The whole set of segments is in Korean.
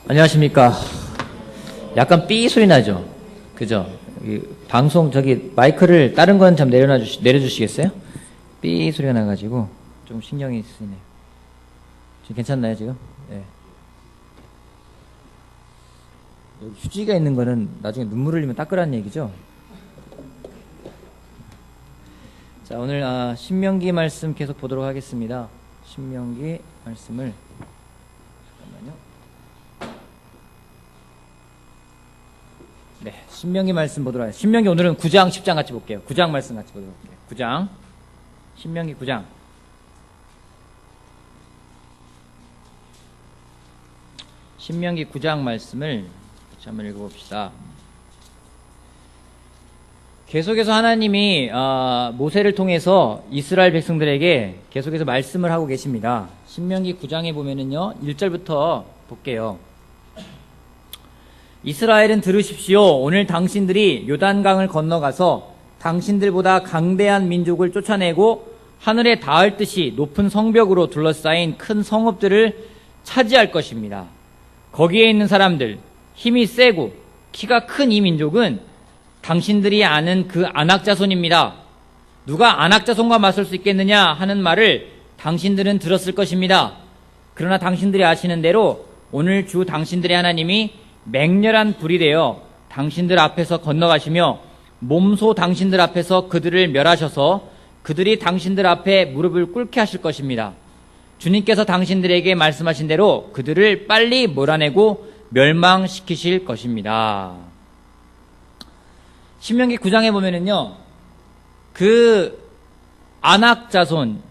안녕하십니까. 약간 삐 소리 나죠? 그죠? 방송 저기 마이크를 다른 건 좀 내려주시겠어요? 삐 소리가 나가지고 좀 신경이 쓰이네요. 지금 괜찮나요 지금? 네. 여기 휴지가 있는 거는 나중에 눈물 흘리면 닦으라는 얘기죠? 자, 오늘 신명기 말씀 계속 보도록 하겠습니다. 신명기 말씀을 잠깐만요. 네, 신명기 말씀 보도록 하겠습니다. 신명기 오늘은 9장, 10장 같이 볼게요. 9장 말씀 같이 보도록 할게요. 9장, 신명기 9장. 신명기 9장 말씀을 같이 한번 읽어봅시다. 계속해서 하나님이 모세를 통해서 이스라엘 백성들에게 계속해서 말씀을 하고 계십니다. 신명기 9장에 보면은요, 1절부터 볼게요. 이스라엘은 들으십시오. 오늘 당신들이 요단강을 건너가서 당신들보다 강대한 민족을 쫓아내고 하늘에 닿을 듯이 높은 성벽으로 둘러싸인 큰 성읍들을 차지할 것입니다. 거기에 있는 사람들, 힘이 세고 키가 큰 이 민족은 당신들이 아는 그 아낙 자손입니다. 누가 아낙 자손과 맞설 수 있겠느냐 하는 말을 당신들은 들었을 것입니다. 그러나 당신들이 아시는 대로 오늘 주 당신들의 하나님이 맹렬한 불이 되어 당신들 앞에서 건너가시며 몸소 당신들 앞에서 그들을 멸하셔서 그들이 당신들 앞에 무릎을 꿇게 하실 것입니다. 주님께서 당신들에게 말씀하신 대로 그들을 빨리 몰아내고 멸망시키실 것입니다. 신명기 9장에 보면은요, 그 아낙 자손,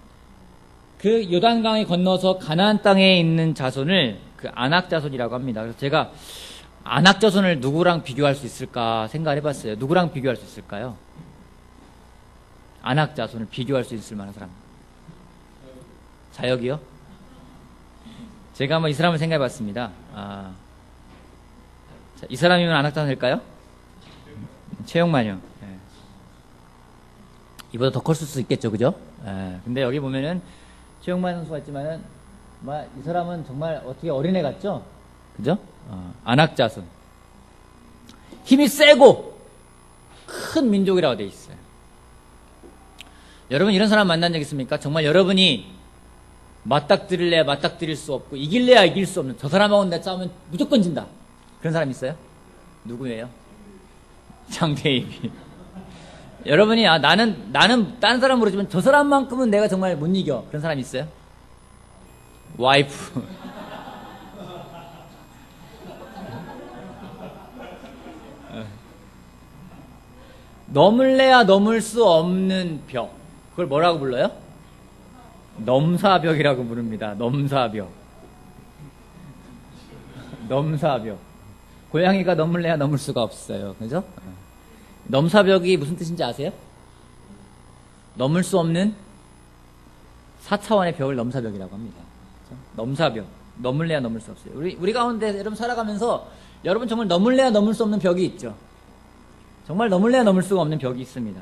그 요단강에 건너서 가나안 땅에 있는 자손을 그 아낙 자손이라고 합니다. 그래서 제가 아낙 자손을 누구랑 비교할 수 있을까 생각을 해봤어요. 누구랑 비교할 수 있을까요? 아낙 자손을 비교할 수 있을 만한 사람. 자역이요? 제가 한번 이 사람을 생각해봤습니다. 자, 이 사람이면 아낙 자손일까요? 최영만요. 네. 이보다 더 컸을 수 있겠죠, 그죠? 네. 근데 여기 보면은 최영만 선수가 있지만은 이 사람은 정말 어떻게 어린애 같죠? 그죠? 아낙 자손. 힘이 세고 큰 민족이라고 되어 있어요. 여러분 이런 사람 만난 적 있습니까? 정말 여러분이 맞닥뜨릴래야 맞닥뜨릴 수 없고 이길래야 이길 수 없는, 저 사람하고 내가 싸우면 무조건 진다, 그런 사람 있어요? 누구예요? 장대입이. 여러분이 나는 다른 사람 모르지만 저 사람만큼은 내가 정말 못 이겨, 그런 사람 있어요? 와이프. 넘을래야 넘을 수 없는 벽, 그걸 뭐라고 불러요? 넘사벽이라고 부릅니다. 넘사벽. 넘사벽. 고양이가 넘을래야 넘을 수가 없어요. 그죠? 넘사벽이 무슨 뜻인지 아세요? 넘을 수 없는 4차원의 벽을 넘사벽이라고 합니다. 그죠? 넘사벽. 넘을래야 넘을 수 없어요. 우리 가운데 여러분 살아가면서 여러분 정말 넘을래야 넘을 수 없는 벽이 있죠. 정말 넘을래야 넘을 수가 없는 벽이 있습니다.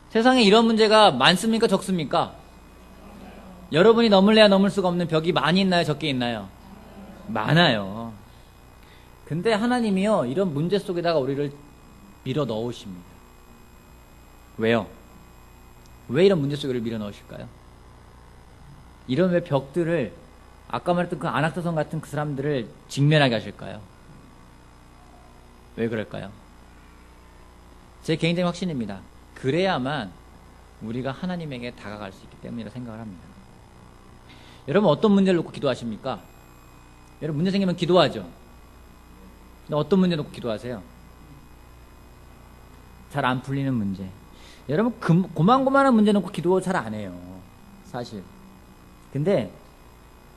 세상에 이런 문제가 많습니까? 적습니까? 여러분이 넘을래야 넘을 수가 없는 벽이 많이 있나요? 적게 있나요? 많아요. 근데 하나님이요, 이런 문제 속에다가 우리를 밀어 넣으십니다. 왜요? 왜 이런 문제 속에 우리를 밀어 넣으실까요? 이런 왜 벽들을, 아까 말했던 그 아낙자손 같은 그 사람들을 직면하게 하실까요? 왜 그럴까요? 제 개인적인 확신입니다. 그래야만 우리가 하나님에게 다가갈 수 있기 때문이라고 생각을 합니다. 여러분 어떤 문제를 놓고 기도하십니까? 여러분 문제 생기면 기도하죠. 근데 어떤 문제 놓고 기도하세요? 잘 안 풀리는 문제. 여러분 고만고만한 문제 놓고 기도 잘 안 해요, 사실. 근데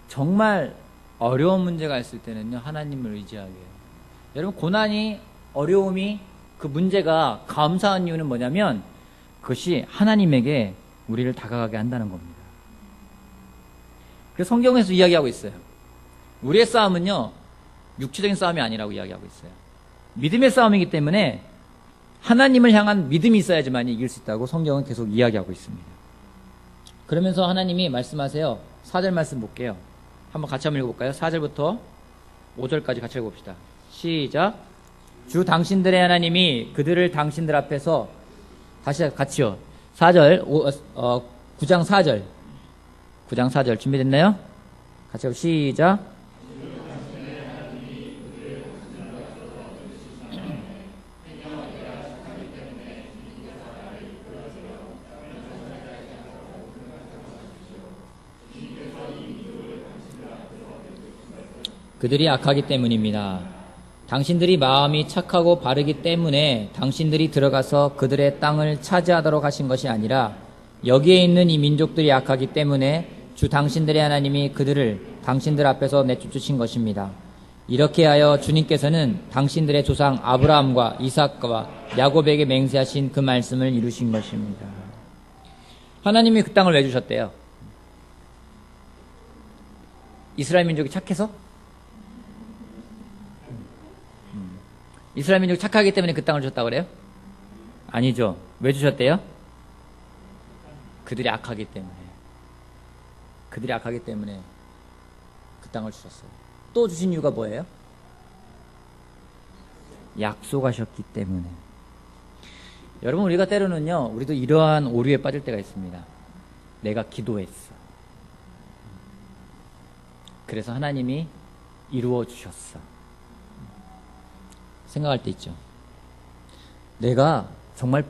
정말 어려운 문제가 있을 때는요, 하나님을 의지하게 해요. 여러분 고난이, 어려움이, 그 문제가 감사한 이유는 뭐냐면 그것이 하나님에게 우리를 다가가게 한다는 겁니다. 그래서 성경에서 이야기하고 있어요. 우리의 싸움은요, 육체적인 싸움이 아니라고 이야기하고 있어요. 믿음의 싸움이기 때문에 하나님을 향한 믿음이 있어야지만 이길 수 있다고 성경은 계속 이야기하고 있습니다. 그러면서 하나님이 말씀하세요. 4절 말씀 볼게요. 한번 같이 한번 읽어볼까요? 4절부터 5절까지 같이 읽어봅시다. 시작. 주 당신들의 하나님이 그들을 당신들 앞에서 다시 같이요. 4절, 9장 4절. 9장 4절 준비됐나요? 같이 하고 시작. 그들이 악하기 때문입니다. 당신들이 마음이 착하고 바르기 때문에 당신들이 들어가서 그들의 땅을 차지하도록 하신 것이 아니라 여기에 있는 이 민족들이 악하기 때문에 주 당신들의 하나님이 그들을 당신들 앞에서 내쫓으신 것입니다. 이렇게 하여 주님께서는 당신들의 조상 아브라함과 이삭과 야곱에게 맹세하신 그 말씀을 이루신 것입니다. 하나님이 그 땅을 왜 주셨대요? 이스라엘 민족이 착해서? 이스라엘 민족이 착하기 때문에 그 땅을 주셨다고 그래요? 아니죠. 왜 주셨대요? 그들이 악하기 때문에. 그들이 악하기 때문에 그 땅을 주셨어요. 또 주신 이유가 뭐예요? 약속하셨기 때문에. 여러분, 우리가 때로는요, 우리도 이러한 오류에 빠질 때가 있습니다. 내가 기도했어. 그래서 하나님이 이루어 주셨어. 생각할 때 있죠. 내가 정말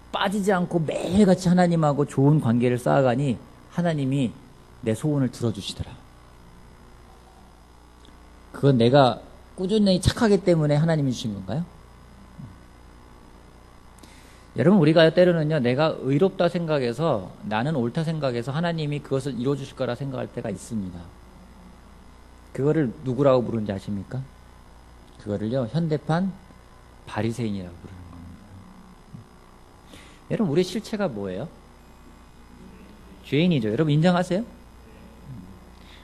빠지지 않고 매일같이 하나님하고 좋은 관계를 쌓아가니 하나님이 내 소원을 들어주시더라. 그건 내가 꾸준히 착하기 때문에 하나님이 주신 건가요? 여러분, 우리가 때로는요, 내가 의롭다 생각해서, 나는 옳다 생각해서 하나님이 그것을 이루어주실 거라 생각할 때가 있습니다. 그거를 누구라고 부르는지 아십니까? 그거를요, 현대판 바리새인이라고 부르는 겁니다. 여러분, 우리의 실체가 뭐예요? 죄인이죠. 여러분 인정하세요?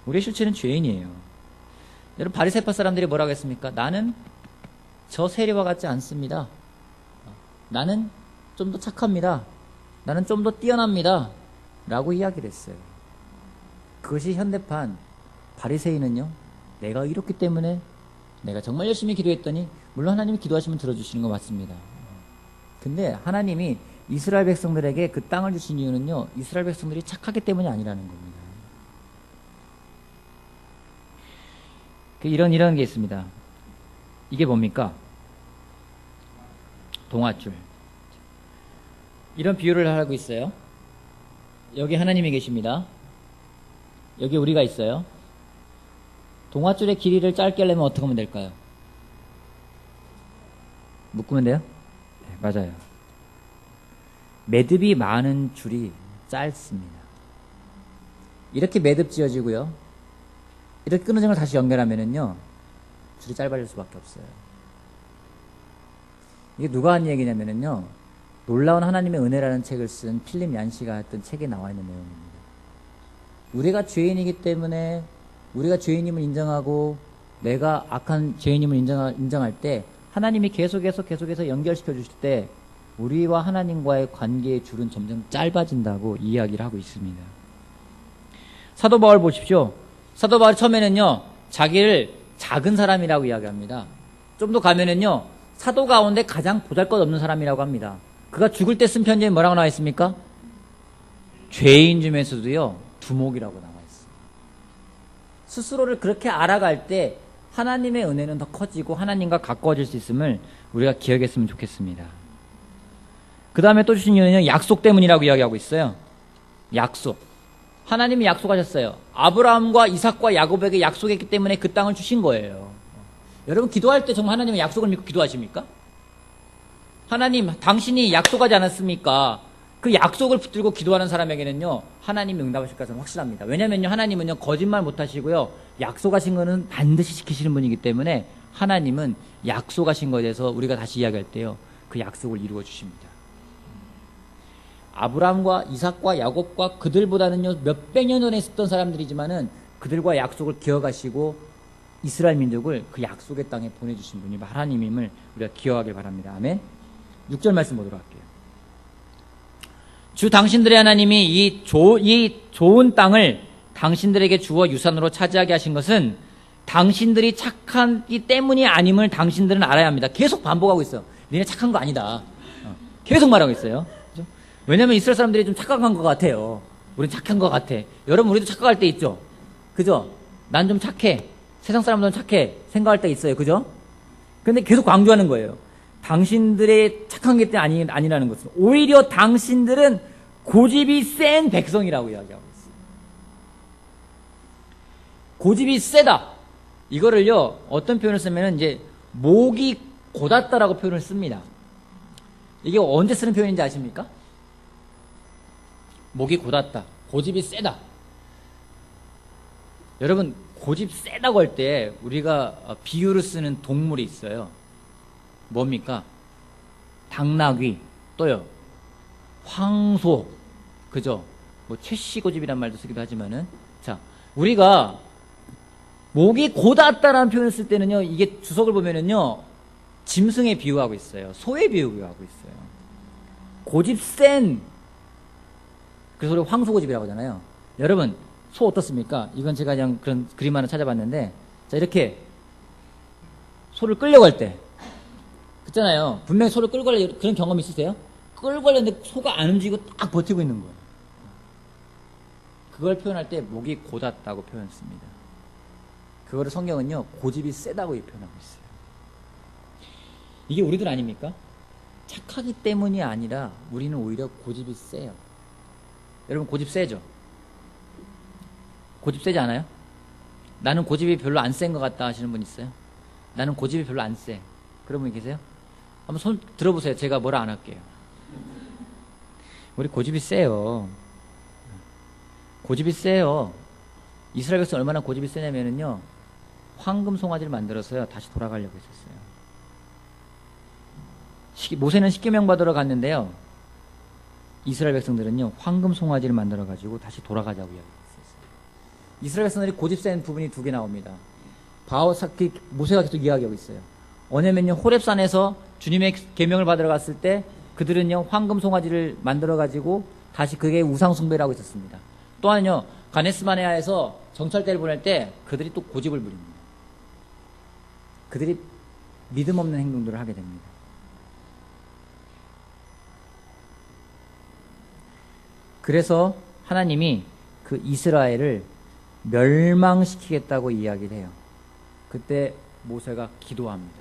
우리의 실체는 죄인이에요. 여러분, 바리새파 사람들이 뭐라고 했습니까? 나는 저 세리와 같지 않습니다. 나는 좀 더 착합니다. 나는 좀 더 뛰어납니다. 라고 이야기를 했어요. 그것이 현대판 바리새인은요, 내가 이렇기 때문에 내가 정말 열심히 기도했더니, 물론 하나님이 기도하시면 들어주시는 거 맞습니다. 근데 하나님이 이스라엘 백성들에게 그 땅을 주신 이유는요, 이스라엘 백성들이 착하기 때문이 아니라는 겁니다. 이런 게 있습니다. 이게 뭡니까? 동아줄. 이런 비유를 하고 있어요. 여기 하나님이 계십니다. 여기 우리가 있어요. 동아줄의 길이를 짧게 하려면 어떻게 하면 될까요? 묶으면 돼요? 네, 맞아요. 매듭이 많은 줄이 짧습니다. 이렇게 매듭 지어지고요, 이렇게 끊어진 걸 다시 연결하면은요, 줄이 짧아질 수밖에 없어요. 이게 누가 한 얘기냐면은요, 놀라운 하나님의 은혜라는 책을 쓴 필립 얀시가 했던 책에 나와 있는 내용입니다. 우리가 죄인이기 때문에, 우리가 죄인임을 인정하고 내가 악한 죄인임을 인정할 때 하나님이 계속해서 연결시켜 주실 때 우리와 하나님과의 관계의 줄은 점점 짧아진다고 이야기를 하고 있습니다. 사도 바울 보십시오. 사도 바울 처음에는요, 자기를 작은 사람이라고 이야기합니다. 좀 더 가면은요, 사도 가운데 가장 보잘것없는 사람이라고 합니다. 그가 죽을 때 쓴 편지에 뭐라고 나와 있습니까? 죄인 중에서도요, 두목이라고 나와 있습니다. 스스로를 그렇게 알아갈 때 하나님의 은혜는 더 커지고 하나님과 가까워질 수 있음을 우리가 기억했으면 좋겠습니다. 그 다음에 또 주신 이유는 약속 때문이라고 이야기하고 있어요. 약속. 하나님이 약속하셨어요. 아브라함과 이삭과 야곱에게 약속했기 때문에 그 땅을 주신 거예요. 여러분, 기도할 때 정말 하나님의 약속을 믿고 기도하십니까? 하나님, 당신이 약속하지 않았습니까? 그 약속을 붙들고 기도하는 사람에게는요, 하나님이 응답하실 것은 확실합니다. 왜냐면요, 하나님은요, 거짓말 못 하시고요, 약속하신 거는 반드시 지키시는 분이기 때문에 하나님은 약속하신 것에 대해서 우리가 다시 이야기할 때요, 그 약속을 이루어 주십니다. 아브라함과 이삭과 야곱과 그들보다는요, 몇백 년 전에 있었던 사람들이지만은 그들과 약속을 기억하시고 이스라엘 민족을 그 약속의 땅에 보내주신 분이 하나님임을 우리가 기억하길 바랍니다. 아멘. 6절 말씀 보도록 할게요. 주 당신들의 하나님이 이 좋은 땅을 당신들에게 주어 유산으로 차지하게 하신 것은 당신들이 착하기 때문이 아님을 당신들은 알아야 합니다. 계속 반복하고 있어요. 니네 착한 거 아니다. 계속 말하고 있어요. 그죠? 왜냐면 이스라엘 사람들이 좀 착각한 것 같아요. 우린 착한 것 같아. 여러분, 우리도 착각할 때 있죠? 그죠? 난 좀 착해. 세상 사람들은 착해. 생각할 때 있어요. 그죠? 근데 계속 강조하는 거예요. 당신들의 착한 게 아니라는 것은. 오히려 당신들은 고집이 센 백성이라고 이야기하고 있어요. 고집이 세다. 이거를요, 어떤 표현을 쓰면은 이제, 목이 곧았다라고 표현을 씁니다. 이게 언제 쓰는 표현인지 아십니까? 목이 곧았다. 고집이 세다. 여러분, 고집 세다고 할 때 우리가 비유를 쓰는 동물이 있어요. 뭡니까? 당나귀, 또요, 황소, 그죠? 뭐 최씨고집이란 말도 쓰기도 하지만은, 자, 우리가 목이 곧았다라는 표현을 쓸 때는요, 이게 주석을 보면은요, 짐승에 비유하고 있어요. 소에 비유하고 있어요. 고집 센, 그래서 우리 황소고집이라고 하잖아요. 여러분, 소 어떻습니까? 이건 제가 그냥 그런 그림 하나 찾아봤는데, 자, 이렇게 소를 끌려고 할 때, 그렇잖아요. 분명히 소를 끌고 가려고 그런 경험 있으세요? 끌고 가려는데 소가 안 움직이고 딱 버티고 있는 거예요. 그걸 표현할 때 목이 곧았다고 표현했습니다. 그거를 성경은요, 고집이 세다고 표현하고 있어요. 이게 우리들 아닙니까? 착하기 때문이 아니라 우리는 오히려 고집이 세요. 여러분, 고집 세죠? 고집 세지 않아요? 나는 고집이 별로 안 센 것 같다 하시는 분 있어요? 나는 고집이 별로 안 세. 그런 분 계세요? 한번 손 들어보세요. 제가 뭐라 안 할게요. 우리 고집이 세요. 고집이 세요. 이스라엘 백성 얼마나 고집이 세냐면요, 황금 송아지를 만들어서요, 다시 돌아가려고 했었어요. 모세는 십계명 받으러 갔는데요, 이스라엘 백성들은요, 황금 송아지를 만들어가지고 다시 돌아가자고 이야기했어요. 이스라엘 백성들이 고집 센 부분이 두 개 나옵니다. 모세가 계속 이야기하고 있어요. 뭐냐면요, 호렙산에서 주님의 계명을 받으러 갔을 때 그들은요, 황금 송아지를 만들어가지고 다시 그게 우상숭배를 하고 있었습니다. 또한요, 가네스마네아에서 정찰대를 보낼 때 그들이 또 고집을 부립니다. 그들이 믿음 없는 행동들을 하게 됩니다. 그래서 하나님이 그 이스라엘을 멸망시키겠다고 이야기를 해요. 그때 모세가 기도합니다.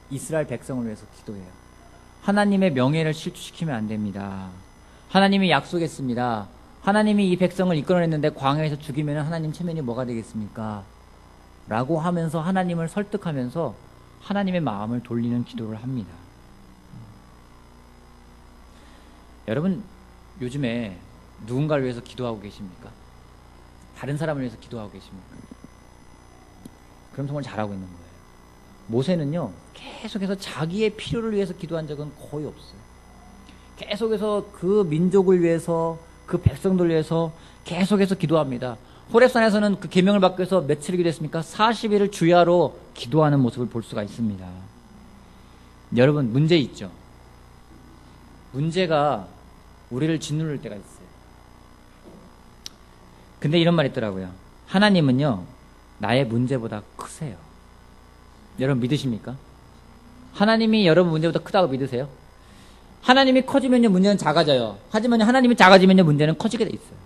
이스라엘 백성을 위해서 기도해요. 하나님의 명예를 실추시키면 안 됩니다. 하나님이 약속했습니다. 하나님이 이 백성을 이끌어냈는데 광야에서 죽이면 하나님 체면이 뭐가 되겠습니까? 라고 하면서 하나님을 설득하면서 하나님의 마음을 돌리는 기도를 합니다. 여러분, 요즘에 누군가를 위해서 기도하고 계십니까? 다른 사람을 위해서 기도하고 계십니까? 그럼 정말 잘하고 있는 거예요. 모세는요, 계속해서 자기의 필요를 위해서 기도한 적은 거의 없어요. 계속해서 그 민족을 위해서, 그 백성들을 위해서 계속해서 기도합니다. 호렙산에서는 그 계명을 받기 위해서 며칠 기도했습니까? 40일을 주야로 기도하는 모습을 볼 수가 있습니다. 여러분, 문제 있죠? 문제가 우리를 짓누를 때가 있어요. 근데 이런 말이 있더라고요. 하나님은요, 나의 문제보다 크세요. 여러분 믿으십니까? 하나님이 여러분 문제보다 크다고 믿으세요? 하나님이 커지면요, 문제는 작아져요. 하지만 하나님이 작아지면요, 문제는 커지게 돼 있어요.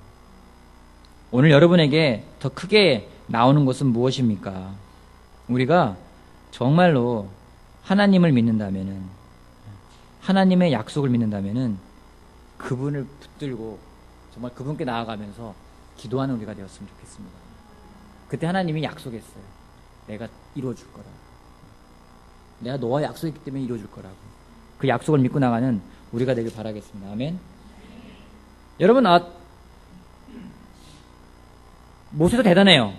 오늘 여러분에게 더 크게 나오는 것은 무엇입니까? 우리가 정말로 하나님을 믿는다면은, 하나님의 약속을 믿는다면은 그분을 붙들고 정말 그분께 나아가면서 기도하는 우리가 되었으면 좋겠습니다. 그때 하나님이 약속했어요. 내가 이루어줄 거라고. 내가 너와 약속했기 때문에 이루어줄 거라고. 그 약속을 믿고 나가는 우리가 되길 바라겠습니다. 아멘. 여러분, 모세도 대단해요.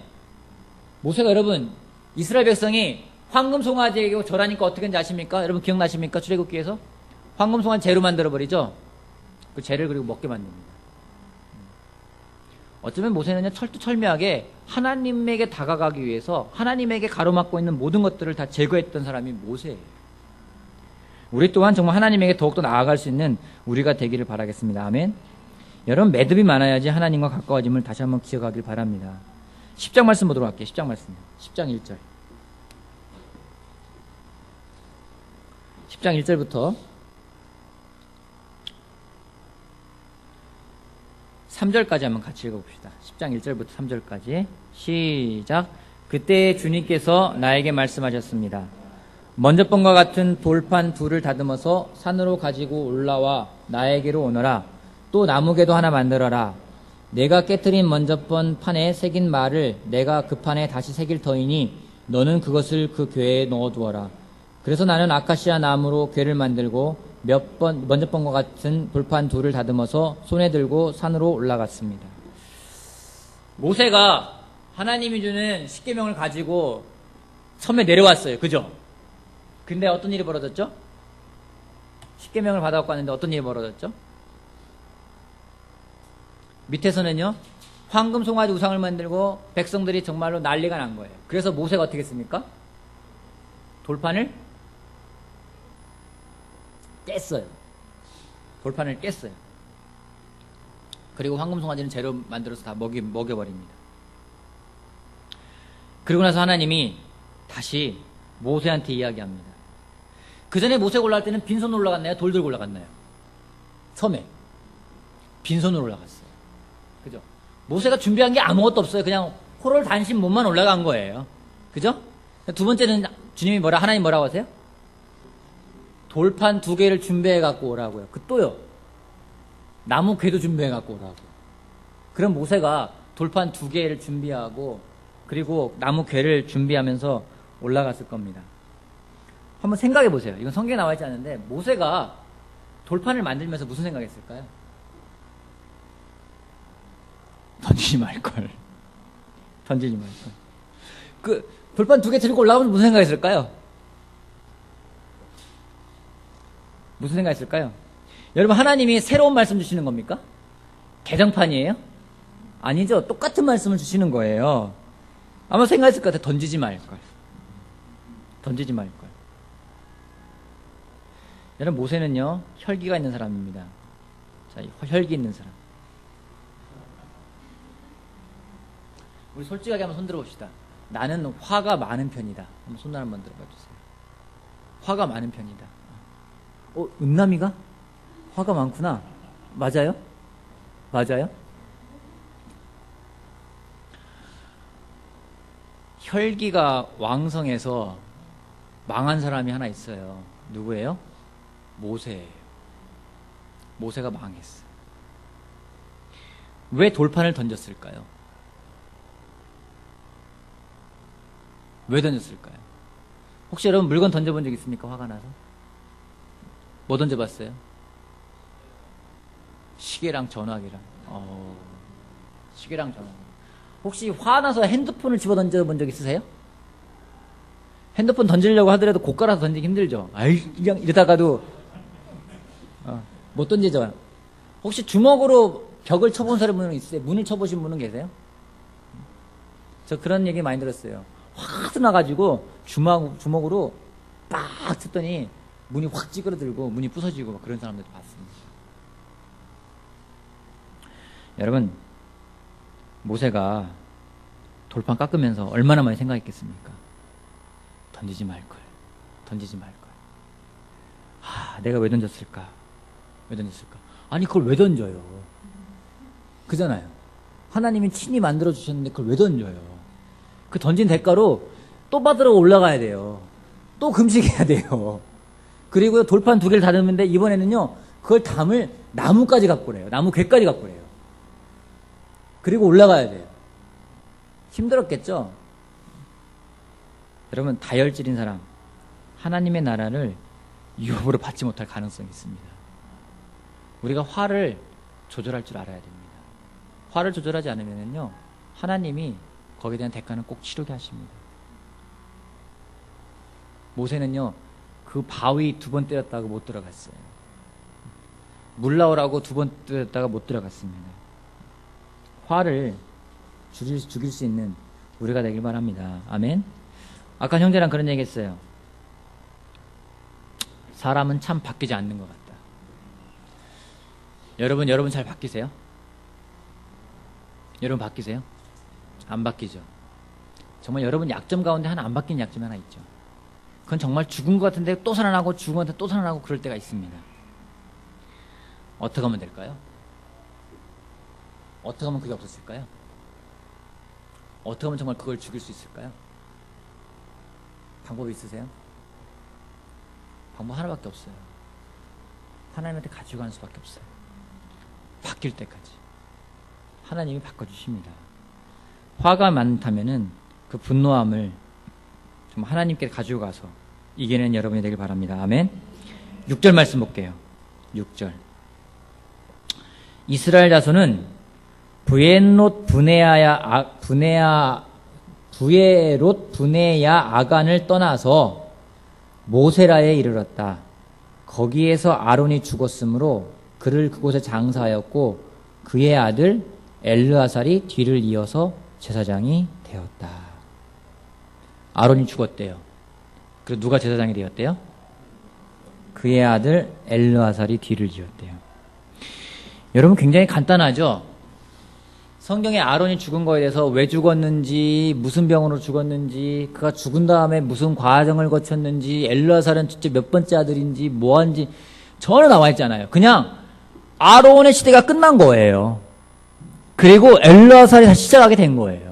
모세가 여러분, 이스라엘 백성이 황금 송아지에게 절하니까 어떻게 했는지 아십니까? 여러분 기억나십니까? 출애굽기에서 황금 송아지 재로 만들어버리죠. 그 재를 그리고 먹게 만듭니다. 어쩌면 모세는요, 철두철미하게 하나님에게 다가가기 위해서 하나님에게 가로막고 있는 모든 것들을 다 제거했던 사람이 모세예요. 우리 또한 정말 하나님에게 더욱더 나아갈 수 있는 우리가 되기를 바라겠습니다. 아멘. 여러분, 매듭이 많아야지 하나님과 가까워짐을 다시 한번 기억하길 바랍니다. 10장 말씀 보도록 할게요. 10장 말씀. 10장 1절. 10장 1절부터 3절까지 한번 같이 읽어봅시다. 10장 1절부터 3절까지 시작. 그때 주님께서 나에게 말씀하셨습니다. 먼저 번과 같은 돌판 둘을 다듬어서 산으로 가지고 올라와 나에게로 오너라. 또 나무개도 하나 만들어라. 내가 깨트린 먼저 번 판에 새긴 말을 내가 그 판에 다시 새길 터이니 너는 그것을 그 궤에 넣어두어라. 그래서 나는 아카시아 나무로 궤를 만들고 먼저 번과 같은 돌판 둘을 다듬어서 손에 들고 산으로 올라갔습니다. 모세가 하나님이 주는 십계명을 가지고 섬에 내려왔어요. 그죠? 근데 어떤 일이 벌어졌죠? 십계명을 받아갖고 왔는데 어떤 일이 벌어졌죠? 밑에서는요, 황금 송아지 우상을 만들고 백성들이 정말로 난리가 난 거예요. 그래서 모세가 어떻게 했습니까? 돌판을 깼어요. 돌판을 깼어요. 그리고 황금 송아지는 재료 만들어서 다 먹여버립니다. 그리고 나서 하나님이 다시 모세한테 이야기합니다. 그 전에 모세가 올라갈 때는 빈손으로 올라갔나요? 돌 들고 올라갔나요? 섬에 빈손으로 올라갔어요. 그죠? 모세가 준비한 게 아무것도 없어요. 그냥 호롤 단신 몸만 올라간 거예요. 그죠? 두 번째는 주님이 하나님 뭐라고 하세요? 돌판 2개를 준비해 갖고 오라고요. 또요. 나무 궤도 준비해 갖고 오라고. 그럼 모세가 돌판 2개를 준비하고 그리고 나무 궤를 준비하면서 올라갔을 겁니다. 한번 생각해 보세요. 이건 성경에 나와 있지 않은데 모세가 돌판을 만들면서 무슨 생각했을까요? 던지지 말걸. 던지지 말걸. 그 돌판 2개 들고 올라가면서 무슨 생각했을까요? 무슨 생각했을까요? 여러분, 하나님이 새로운 말씀 주시는 겁니까? 개정판이에요? 아니죠. 똑같은 말씀을 주시는 거예요. 아마 생각했을 것 같아요. 던지지 말걸. 던지지 말걸. 여러분, 모세는요, 혈기가 있는 사람입니다. 자, 혈기 있는 사람. 우리 솔직하게 한번 손 들어봅시다. 나는 화가 많은 편이다. 한번 손 한번 들어봐 주세요. 화가 많은 편이다. 은남이가? 화가 많구나. 맞아요? 맞아요? 혈기가 왕성해서 망한 사람이 하나 있어요. 누구예요? 모세예요. 모세가 망했어요. 왜 돌판을 던졌을까요? 왜 던졌을까요? 혹시 여러분 물건 던져본 적 있습니까? 화가 나서? 뭐 던져봤어요? 시계랑 전화기랑. 시계랑 전화기. 혹시 화나서 핸드폰을 집어 던져본 적 있으세요? 핸드폰 던지려고 하더라도 고가라서 던지기 힘들죠. 그냥 이러다가도 못 던지죠. 혹시 주먹으로 벽을 쳐본 사람은 있으세요? 문을 쳐보신 분은 계세요? 저 그런 얘기 많이 들었어요. 확 나가지고 주먹으로 빡 쳤더니 문이 확 찌그러들고 문이 부서지고 막 그런 사람들도 봤습니다. 여러분, 모세가 돌판 깎으면서 얼마나 많이 생각했겠습니까? 던지지 말걸. 던지지 말걸. 내가 왜 던졌을까? 왜 던졌을까? 아니, 그걸 왜 던져요? 그잖아요. 하나님이 친히 만들어주셨는데 그걸 왜 던져요? 그 던진 대가로 또 받으러 올라가야 돼요. 또 금식해야 돼요. 그리고 돌판 2개를 다듬는데 이번에는요, 그걸 담을 나무까지 갖고 오래요. 나무 궤까지 갖고 오래요. 그리고 올라가야 돼요. 힘들었겠죠? 여러분, 다혈질인 사람, 하나님의 나라를 유업으로 받지 못할 가능성이 있습니다. 우리가 화를 조절할 줄 알아야 됩니다. 화를 조절하지 않으면요, 하나님이 거기에 대한 대가는 꼭 치르게 하십니다. 모세는요, 그 바위 2번 때렸다고 못 들어갔어요. 물 나오라고 2번 때렸다가 못 들어갔습니다. 화를 죽일 수 있는 우리가 되길 바랍니다. 아멘. 아까 형제랑 그런 얘기 했어요. 사람은 참 바뀌지 않는 것 같다. 여러분 잘 바뀌세요? 여러분 바뀌세요? 안 바뀌죠. 정말 여러분 약점 가운데 하나 안 바뀐 약점이 하나 있죠. 그건 정말 죽은 것 같은데 또 살아나고 죽은 것 같은데 또 살아나고 그럴 때가 있습니다. 어떻게 하면 될까요? 어떻게 하면 그게 없었을까요? 어떻게 하면 정말 그걸 죽일 수 있을까요? 방법이 있으세요? 방법 하나밖에 없어요. 하나님한테 가지고 가는 수밖에 없어요. 바뀔 때까지 하나님이 바꿔주십니다. 화가 많다면은 그 분노함을 좀 하나님께 가지고 가서 이겨낸 여러분이 되길 바랍니다. 아멘. 6절 말씀 볼게요. 6절. 이스라엘 자손은 부에롯 분해야 아간을 떠나서 모세라에 이르렀다. 거기에서 아론이 죽었으므로 그를 그곳에 장사하였고 그의 아들 엘르아살이 뒤를 이어서 제사장이 되었다. 아론이 죽었대요. 그리고 누가 제사장이 되었대요? 그의 아들 엘르아살이 뒤를 이었대요. 여러분 굉장히 간단하죠? 성경에 아론이 죽은 거에 대해서 왜 죽었는지, 무슨 병으로 죽었는지, 그가 죽은 다음에 무슨 과정을 거쳤는지, 엘르아살은 진짜 몇 번째 아들인지, 뭐한지 전혀 나와 있잖아요. 그냥 아론의 시대가 끝난 거예요. 그리고 엘르아살이 다시 시작하게 된 거예요.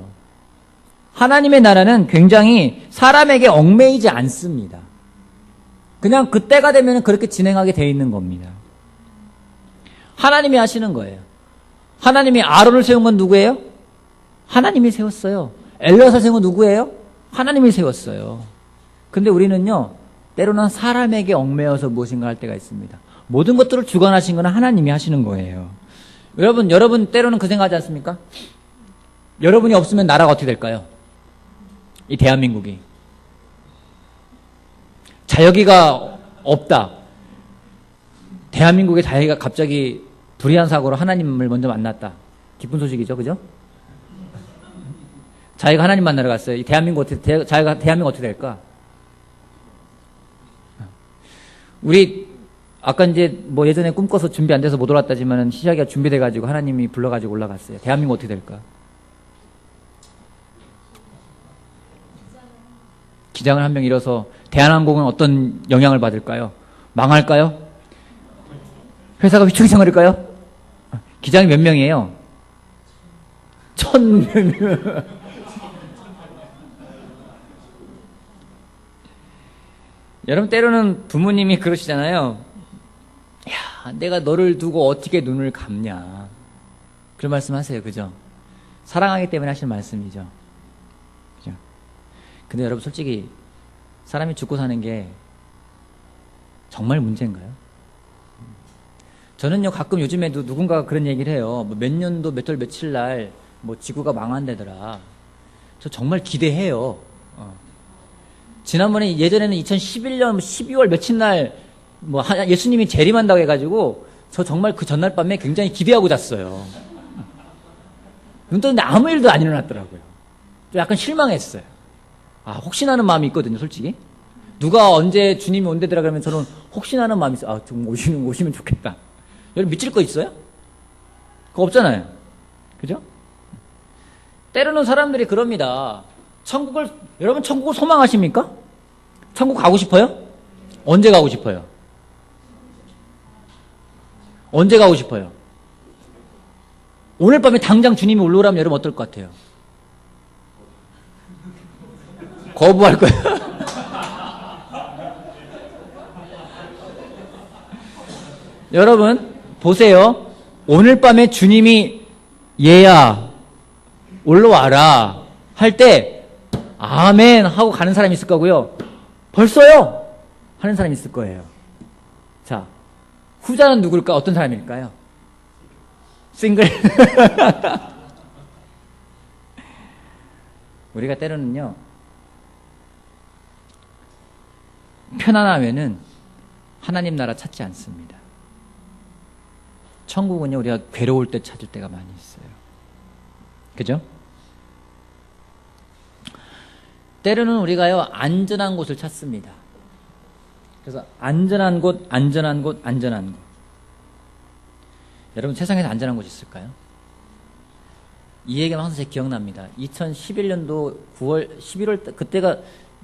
하나님의 나라는 굉장히 사람에게 얽매이지 않습니다. 그냥 그때가 되면 그렇게 진행하게 돼 있는 겁니다. 하나님이 하시는 거예요. 하나님이 아론을 세운 건 누구예요? 하나님이 세웠어요. 엘르아살 세운 건 누구예요? 하나님이 세웠어요. 근데 우리는요, 때로는 사람에게 얽매여서 무엇인가 할 때가 있습니다. 모든 것들을 주관하신 건 하나님이 하시는 거예요. 여러분 때로는 그 생각하지 않습니까? 여러분이 없으면 나라가 어떻게 될까요? 이 대한민국이. 자여기가 없다. 대한민국의 자여기가 갑자기 불의한 사고로 하나님을 먼저 만났다. 기쁜 소식이죠, 그죠? 자기가 하나님 만나러 갔어요. 자기가 대한민국 어떻게 될까? 우리 아까 이제 뭐 예전에 꿈꿔서 준비 안 돼서 못 올랐다지만은 시작이가 준비돼가지고 하나님이 불러가지고 올라갔어요. 대한민국 어떻게 될까? 기장을 한 명 잃어서 대한항공은 어떤 영향을 받을까요? 망할까요? 회사가 휘청휘청거릴까요? 기장이 몇 명이에요? 1,000명. 여러분 때로는 부모님이 그러시잖아요. 야, 내가 너를 두고 어떻게 눈을 감냐. 그런 말씀하세요, 그죠? 사랑하기 때문에 하시는 말씀이죠. 그죠? 근데 여러분 솔직히 사람이 죽고 사는 게 정말 문제인가요? 저는요 가끔 요즘에도 누군가가 그런 얘기를 해요. 뭐 몇 년도 몇 월 며칠 날 뭐 지구가 망한다더라. 저 정말 기대해요. 지난번에 예전에는 2011년 12월 며칠 날 뭐 예수님이 재림한다고 해가지고 저 정말 그 전날 밤에 굉장히 기대하고 잤어요. 눈 떴는데 아무 일도 안 일어났더라고요. 좀 약간 실망했어요. 아, 혹시나 하는 마음이 있거든요, 솔직히. 누가 언제 주님이 온대더라 그러면 저는 혹시나 하는 마음이 있어요. 아, 좀 오시면 좋겠다. 여러분 믿을 거 있어요? 그거 없잖아요. 그죠? 때로는 사람들이 그럽니다. 여러분 천국을 소망하십니까? 천국 가고 싶어요? 언제 가고 싶어요? 언제 가고 싶어요? 오늘 밤에 당장 주님이 올라오라면 여러분 어떨 것 같아요? 거부할 거예요. 여러분 보세요. 오늘 밤에 주님이 얘야 올라와라 할 때 아멘 하고 가는 사람이 있을 거고요. 벌써요 하는 사람이 있을 거예요. 자, 후자는 누굴까? 어떤 사람일까요? 싱글. 우리가 때로는요 편안하면은 하나님 나라 찾지 않습니다. 천국은요 우리가 괴로울 때 찾을 때가 많이 있어요. 그죠? 때로는 우리가요 안전한 곳을 찾습니다. 그래서 안전한 곳. 여러분 세상에서 안전한 곳이 있을까요? 이 얘기가 항상 제 기억납니다. 2011년도 9월, 11월, 그때가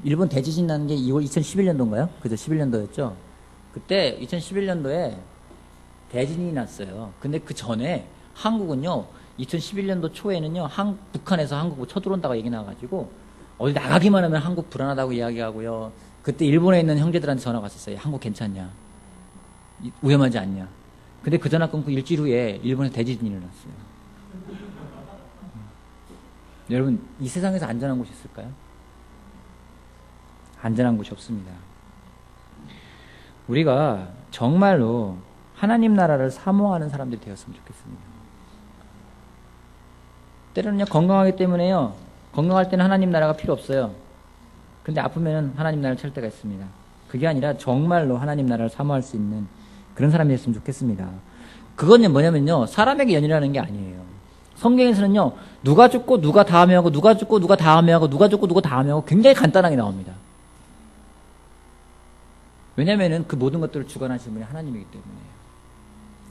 일본 대지진 나는 게 2월 2011년도인가요? 그죠? 11년도였죠? 그때 2011년도에 대지진이 났어요. 근데 그 전에 한국은요, 2011년도 초에는요, 북한에서 한국으로 쳐들어온다고 얘기 나와가지고, 어디 나가기만 하면 한국 불안하다고 이야기하고요. 그때 일본에 있는 형제들한테 전화가 왔었어요. 한국 괜찮냐? 위험하지 않냐? 근데 그 전화 끊고 일주일 후에 일본에서 대지진이 일어났어요. 여러분, 이 세상에서 안전한 곳이 있을까요? 안전한 곳이 없습니다. 우리가 정말로 하나님 나라를 사모하는 사람들이 되었으면 좋겠습니다. 때로는요, 건강하기 때문에요, 건강할 때는 하나님 나라가 필요 없어요. 근데 아프면 하나님 나라를 찾을 때가 있습니다. 그게 아니라 정말로 하나님 나라를 사모할 수 있는 그런 사람이 됐으면 좋겠습니다. 그건 뭐냐면요, 사람에게 연연하는 게 아니에요. 성경에서는요, 누가 죽고 누가 다음에 하고, 누가 죽고 누가 다음에 하고, 누가 죽고 누가 다음에 하고 굉장히 간단하게 나옵니다. 왜냐면은 그 모든 것들을 주관하시는 분이 하나님이기 때문에요.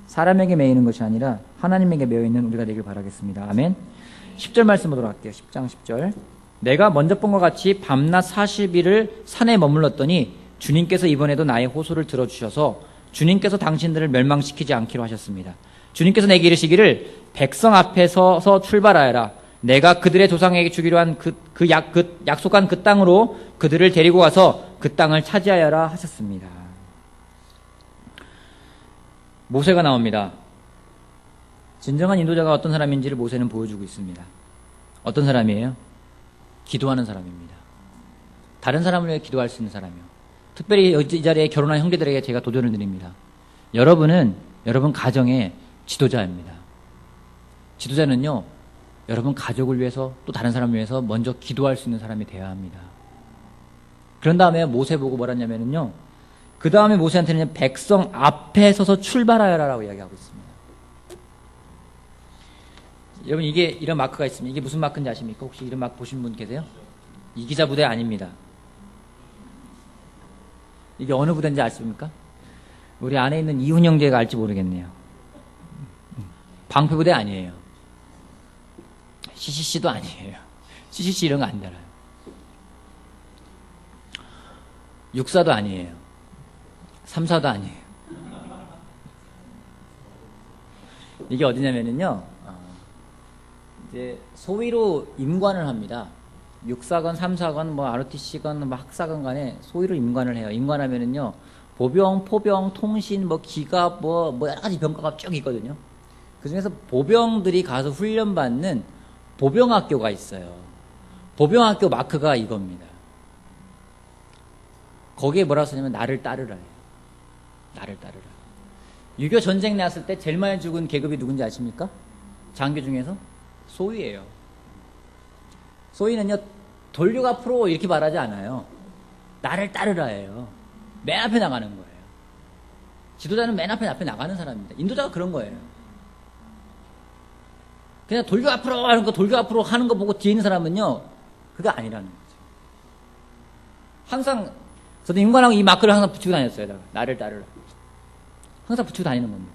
사람에게 매이는 것이 아니라 하나님에게 매여있는 우리가 되길 바라겠습니다. 아멘. 10절 말씀 보도록 할게요. 10장 10절. 내가 먼저 본 것 같이 밤낮 40일을 산에 머물렀더니 주님께서 이번에도 나의 호소를 들어주셔서 주님께서 당신들을 멸망시키지 않기로 하셨습니다. 주님께서 내게 이르시기를 백성 앞에 서서 출발하여라. 내가 그들의 조상에게 주기로 한 약속한 그 땅으로 그들을 데리고 가서 그 땅을 차지하여라 하셨습니다. 모세가 나옵니다. 진정한 인도자가 어떤 사람인지를 모세는 보여주고 있습니다. 어떤 사람이에요? 기도하는 사람입니다. 다른 사람을 위해 기도할 수 있는 사람이요. 특별히 이 자리에 결혼한 형제들에게 제가 도전을 드립니다. 여러분은 여러분 가정의 지도자입니다. 지도자는요, 여러분 가족을 위해서 또 다른 사람을 위해서 먼저 기도할 수 있는 사람이 되어야 합니다. 그런 다음에 모세 보고 뭐라 했냐면요, 그 다음에 모세한테는 백성 앞에 서서 출발하여라라고 이야기하고 있습니다. 여러분, 이게 이런 마크가 있습니다. 이게 무슨 마크인지 아십니까? 혹시 이런 마크 보신 분 계세요? 이 기자 부대 아닙니다. 이게 어느 부대인지 아십니까? 우리 안에 있는 이훈 형제가 알지 모르겠네요. 방패부대 아니에요. CCC도 아니에요. CCC 이런 거 안 달아요. 육사도 아니에요. 삼사도 아니에요. 이게 어디냐면요, 이제 소위로 임관을 합니다. 육사건 삼사건 뭐 ROTC건 뭐 학사건 간에 소위로 임관을 해요. 임관하면은요, 보병, 포병, 통신, 뭐 기갑, 뭐 여러 가지 병과가 쭉 있거든요. 그 중에서 보병들이 가서 훈련받는 보병학교가 있어요. 보병학교 마크가 이겁니다. 거기에 뭐라고 쓰냐면 나를 따르라 해요. 나를 따르라. 6.25 전쟁 났을 때 제일 많이 죽은 계급이 누군지 아십니까? 장교 중에서? 소위예요. 소위는요, 돌격 앞으로 이렇게 말하지 않아요. 나를 따르라예요. 맨 앞에 나가는 거예요. 지도자는 맨 앞에 나가는 사람입니다. 인도자가 그런 거예요. 그냥 돌격 앞으로 하는 거, 돌격 앞으로 하는 거 보고 뒤에 있는 사람은요, 그게 아니라는 거죠. 항상 저도 인관하고 이 마크를 항상 붙이고 다녔어요. 나를 따르라. 항상 붙이고 다니는 겁니다.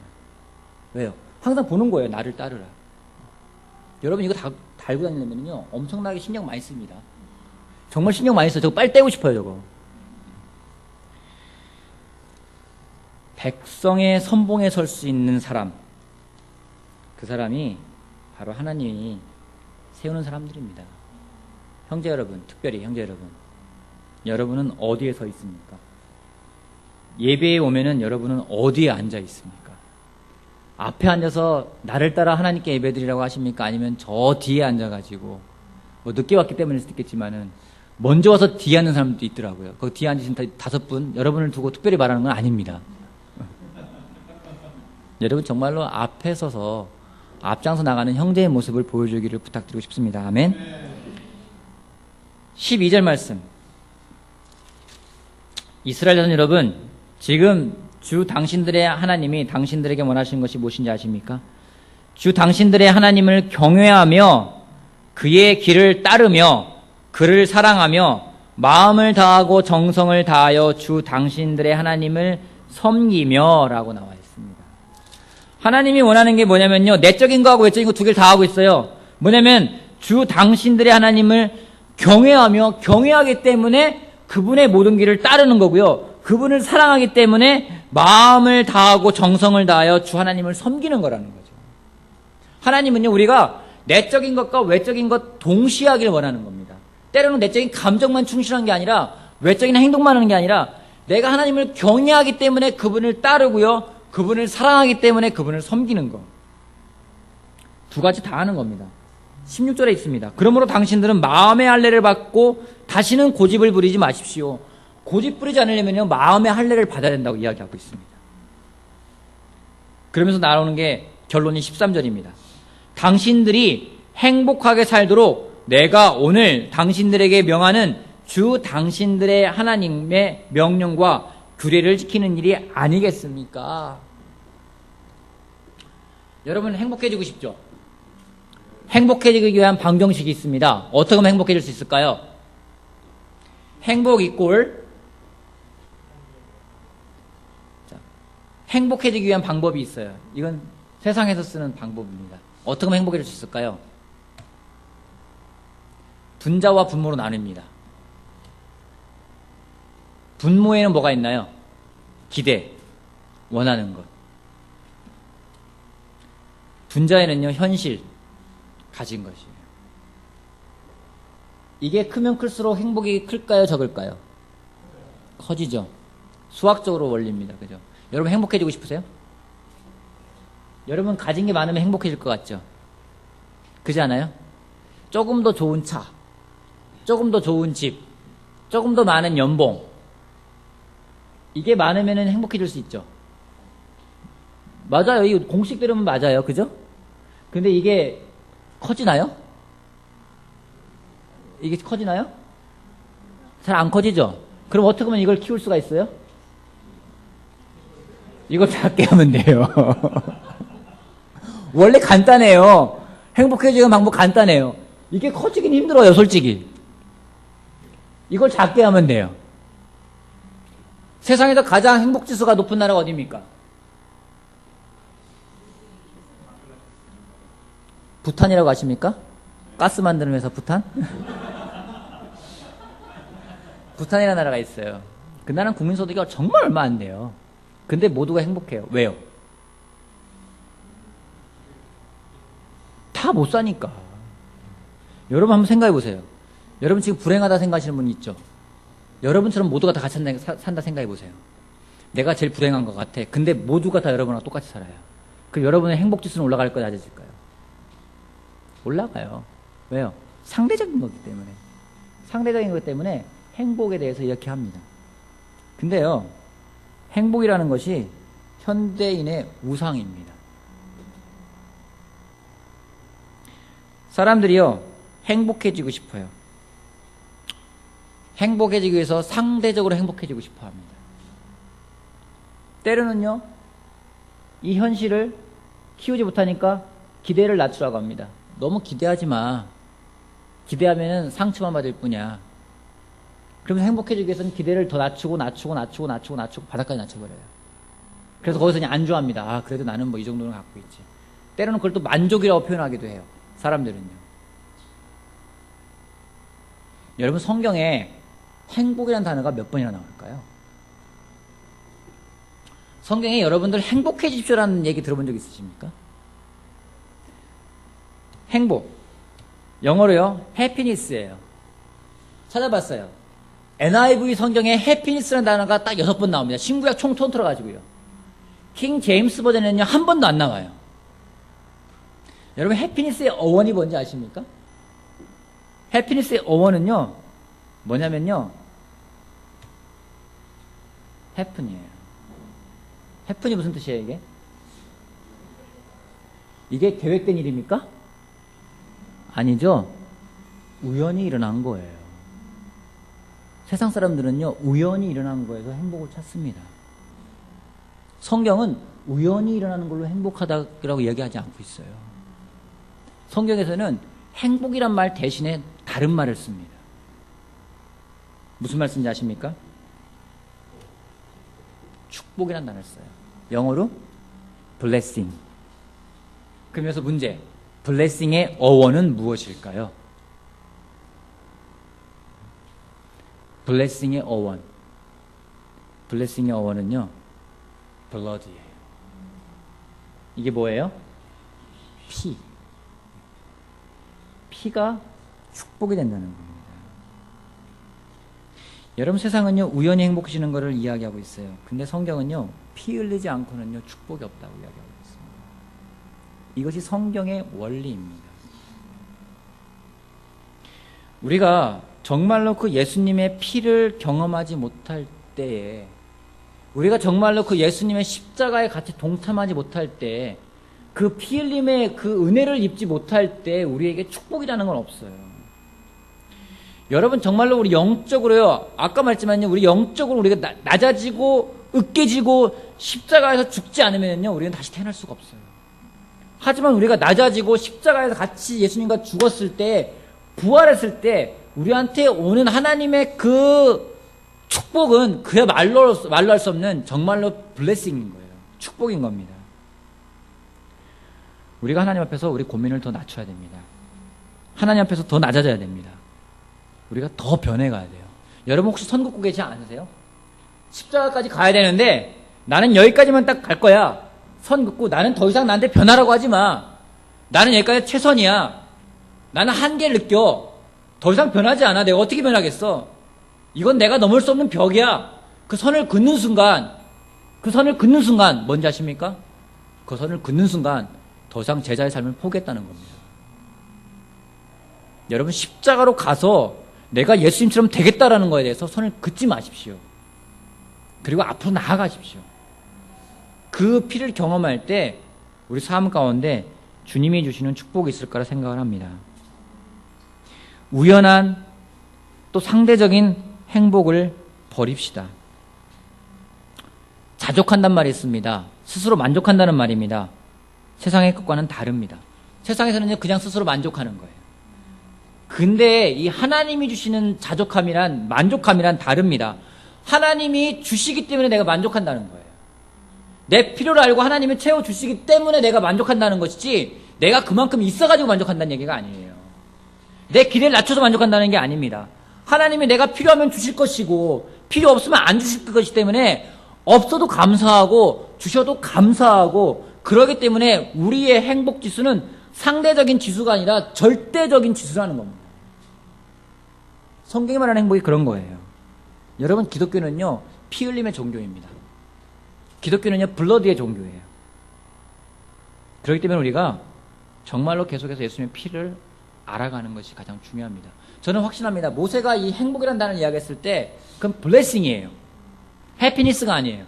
왜요? 항상 보는 거예요. 나를 따르라. 여러분, 이거 달고 다니려면요, 엄청나게 신경 많이 씁니다. 정말 신경 많이 써요. 저거 빨리 떼고 싶어요, 저거. 백성의 선봉에 설 수 있는 사람, 그 사람이 바로 하나님이 세우는 사람들입니다. 형제 여러분, 특별히 형제 여러분, 여러분은 어디에 서 있습니까? 예배에 오면은 여러분은 어디에 앉아 있습니까? 앞에 앉아서 나를 따라 하나님께 예배드리라고 하십니까? 아니면 저 뒤에 앉아가지고, 뭐 늦게 왔기 때문일 수도 있겠지만은 먼저 와서 뒤에 앉는 사람도 있더라고요. 거기 뒤에 앉으신 5분, 여러분을 두고 특별히 말하는 건 아닙니다. 여러분, 정말로 앞에 서서 앞장서 나가는 형제의 모습을 보여주기를 부탁드리고 싶습니다. 아멘. 12절 말씀. 이스라엘 자손 여러분, 지금 주 당신들의 하나님이 당신들에게 원하시는 것이 무엇인지 아십니까? 주 당신들의 하나님을 경외하며 그의 길을 따르며 그를 사랑하며 마음을 다하고 정성을 다하여 주 당신들의 하나님을 섬기며 라고 나와 있습니다. 하나님이 원하는 게 뭐냐면요, 내적인 거하고 외적인 거 두 개를 다 하고 있어요. 뭐냐면 주 당신들의 하나님을 경외하며 경외하기 때문에 그분의 모든 길을 따르는 거고요. 그분을 사랑하기 때문에 마음을 다하고 정성을 다하여 주 하나님을 섬기는 거라는 거죠. 하나님은요, 우리가 내적인 것과 외적인 것 동시에 하기를 원하는 겁니다. 때로는 내적인 감정만 충실한 게 아니라 외적인 행동만 하는 게 아니라 내가 하나님을 경외하기 때문에 그분을 따르고요. 그분을 사랑하기 때문에 그분을 섬기는 거. 두 가지 다 하는 겁니다. 16절에 있습니다. 그러므로 당신들은 마음의 할례를 받고 다시는 고집을 부리지 마십시오. 고집 부리지 않으려면요, 마음의 할례를 받아야 된다고 이야기하고 있습니다. 그러면서 나오는 게 결론이 13절입니다. 당신들이 행복하게 살도록 내가 오늘 당신들에게 명하는 주 당신들의 하나님의 명령과 규례를 지키는 일이 아니겠습니까? 여러분 행복해지고 싶죠? 행복해지기 위한 방정식이 있습니다. 어떻게 하면 행복해질 수 있을까요? 행복 이꼴 행복해지기 위한 방법이 있어요. 이건 세상에서 쓰는 방법입니다. 어떻게 하면 행복해질 수 있을까요? 분자와 분모로 나눕니다. 분모에는 뭐가 있나요? 기대, 원하는 것. 분자에는요, 현실, 가진 것이에요. 이게 크면 클수록 행복이 클까요, 적을까요? 커지죠. 수학적으로 원리입니다. 그죠? 여러분 행복해지고 싶으세요? 여러분 가진 게 많으면 행복해질 것 같죠? 그렇지 않아요? 조금 더 좋은 차, 조금 더 좋은 집, 조금 더 많은 연봉, 이게 많으면 행복해질 수 있죠. 맞아요. 이 공식 들으면 맞아요. 그죠? 근데 이게 커지나요? 이게 커지나요? 잘 안 커지죠? 그럼 어떻게 하면 이걸 키울 수가 있어요? 이거 작게 하면 돼요. 원래 간단해요. 행복해지는 방법 간단해요. 이게 커지긴 힘들어요, 솔직히. 이걸 작게 하면 돼요. 세상에서 가장 행복지수가 높은 나라가 어디입니까? 부탄이라고 아십니까? 가스 만드는 회사 부탄? 부탄이라는 나라가 있어요. 그 나라는 국민소득이 정말 얼마 안 돼요. 근데 모두가 행복해요. 왜요? 다 못 사니까. 여러분 한번 생각해 보세요. 여러분 지금 불행하다 생각하시는 분 있죠? 여러분처럼 모두가 다 같이 산다 생각해 보세요. 내가 제일 불행한 것 같아. 근데 모두가 다 여러분하고 똑같이 살아요. 그럼 여러분의 행복지수는 올라갈까요? 낮아질까요? 올라가요. 왜요? 상대적인 거기 때문에. 상대적인 것 때문에 행복에 대해서 이렇게 합니다. 근데요, 행복이라는 것이 현대인의 우상입니다. 사람들이요, 행복해지고 싶어요. 행복해지기 위해서 상대적으로 행복해지고 싶어 합니다. 때로는요, 이 현실을 키우지 못하니까 기대를 낮추라고 합니다. 너무 기대하지 마. 기대하면 상처만 받을 뿐이야. 그러면서 행복해지기 위해서는 기대를 더 낮추고 바닥까지 낮춰버려요. 그래서 거기서 그냥 안주합니다. 아, 그래도 나는 뭐 이 정도는 갖고 있지. 때로는 그걸 또 만족이라고 표현하기도 해요. 사람들은요. 여러분 성경에 행복이라는 단어가 몇 번이나 나올까요? 성경에 여러분들 행복해지십시오라는 얘기 들어본 적 있으십니까? 행복. 영어로요, 해피니스예요. 찾아봤어요. NIV 성경에 해피니스라는 단어가 딱 6번 나옵니다. 신구약 총 통틀어가지고요. 킹 제임스 버전에는요, 한 번도 안 나와요. 여러분 해피니스의 어원이 뭔지 아십니까? 해피니스의 어원은요, 뭐냐면요, 해픈이에요. 해픈이 무슨 뜻이에요, 이게? 이게 계획된 일입니까? 아니죠. 우연히 일어난 거예요. 세상 사람들은요, 우연히 일어난 거에서 행복을 찾습니다. 성경은 우연히 일어나는 걸로 행복하다고 얘기하지 않고 있어요. 성경에서는 행복이란 말 대신에 다른 말을 씁니다. 무슨 말씀인지 아십니까? 축복이란 단어를 써요. 영어로 blessing. 그러면서 문제, 블레싱의 어원은 무엇일까요? 블레싱의 어원. 블레싱의 어원은요, blood이에요. 이게 뭐예요? 피. 피가 축복이 된다는 겁니다. 여러분, 세상은요, 우연히 행복해지는 것을 이야기하고 있어요. 근데 성경은요, 피 흘리지 않고는요, 축복이 없다고 이야기하고 있습니다. 이것이 성경의 원리입니다. 우리가 정말로 그 예수님의 피를 경험하지 못할 때에, 우리가 정말로 그 예수님의 십자가에 같이 동참하지 못할 때, 그 피 흘림의 그 은혜를 입지 못할 때 우리에게 축복이라는 건 없어요. 여러분, 정말로 우리 영적으로요, 아까 말했지만요, 우리 영적으로 우리가 낮아지고 으깨지고 십자가에서 죽지 않으면요, 우리는 다시 태어날 수가 없어요. 하지만 우리가 낮아지고 십자가에서 같이 예수님과 죽었을 때, 부활했을 때 우리한테 오는 하나님의 그 축복은 그야말로 할 수 없는 정말로 블레싱인 거예요. 축복인 겁니다. 우리가 하나님 앞에서 우리 고민을 더 낮춰야 됩니다. 하나님 앞에서 더 낮아져야 됩니다. 우리가 더 변해가야 돼요. 여러분, 혹시 선 긋고 계시지 않으세요? 십자가까지 가야 되는데 나는 여기까지만 딱 갈 거야. 선 긋고 나는 더 이상 나한테 변하라고 하지 마. 나는 여기까지 최선이야. 나는 한계를 느껴. 더 이상 변하지 않아. 내가 어떻게 변하겠어? 이건 내가 넘을 수 없는 벽이야. 그 선을 긋는 순간 뭔지 아십니까? 그 선을 긋는 순간 더 이상 제자의 삶을 포기했다는 겁니다. 여러분, 십자가로 가서 내가 예수님처럼 되겠다라는 거에 대해서 손을 긋지 마십시오. 그리고 앞으로 나아가십시오. 그 피를 경험할 때 우리 삶 가운데 주님이 주시는 축복이 있을 거라 생각을 합니다. 우연한 또 상대적인 행복을 버립시다. 자족한단 말이 있습니다. 스스로 만족한다는 말입니다. 세상의 것과는 다릅니다. 세상에서는 그냥 스스로 만족하는 거예요. 근데 이 하나님이 주시는 자족함이란, 만족함이란 다릅니다. 하나님이 주시기 때문에 내가 만족한다는 거예요. 내 필요를 알고 하나님이 채워주시기 때문에 내가 만족한다는 것이지, 내가 그만큼 있어가지고 만족한다는 얘기가 아니에요. 내 기대를 낮춰서 만족한다는 게 아닙니다. 하나님이 내가 필요하면 주실 것이고 필요 없으면 안 주실 것이기 때문에 없어도 감사하고 주셔도 감사하고, 그러기 때문에 우리의 행복 지수는 상대적인 지수가 아니라 절대적인 지수라는 겁니다. 성경이 말하는 행복이 그런 거예요. 여러분, 기독교는요, 피 흘림의 종교입니다. 기독교는요, 블러드의 종교예요. 그렇기 때문에 우리가 정말로 계속해서 예수님의 피를 알아가는 것이 가장 중요합니다. 저는 확신합니다. 모세가 이 행복이라는 단어를 이야기했을 때 그건 블레싱이에요. 해피니스가 아니에요.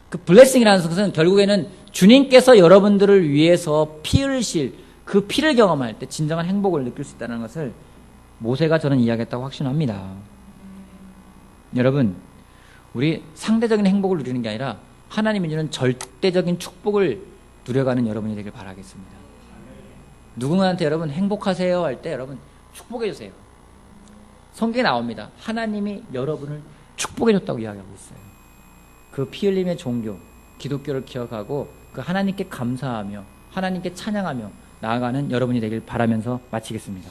그 블레싱이라는 것은 결국에는 주님께서 여러분들을 위해서 피 흘리실 그 피를 경험할 때 진정한 행복을 느낄 수 있다는 것을 모세가 저는 이야기했다고 확신합니다. 여러분, 우리 상대적인 행복을 누리는 게 아니라 하나님이 주는 절대적인 축복을 누려가는 여러분이 되길 바라겠습니다. 누군가한테 여러분 행복하세요 할 때 여러분 축복해 주세요. 성경에 나옵니다. 하나님이 여러분을 축복해 줬다고 이야기하고 있어요. 그 피 흘림의 종교, 기독교를 기억하고 그 하나님께 감사하며 하나님께 찬양하며 나아가는 여러분이 되길 바라면서 마치겠습니다.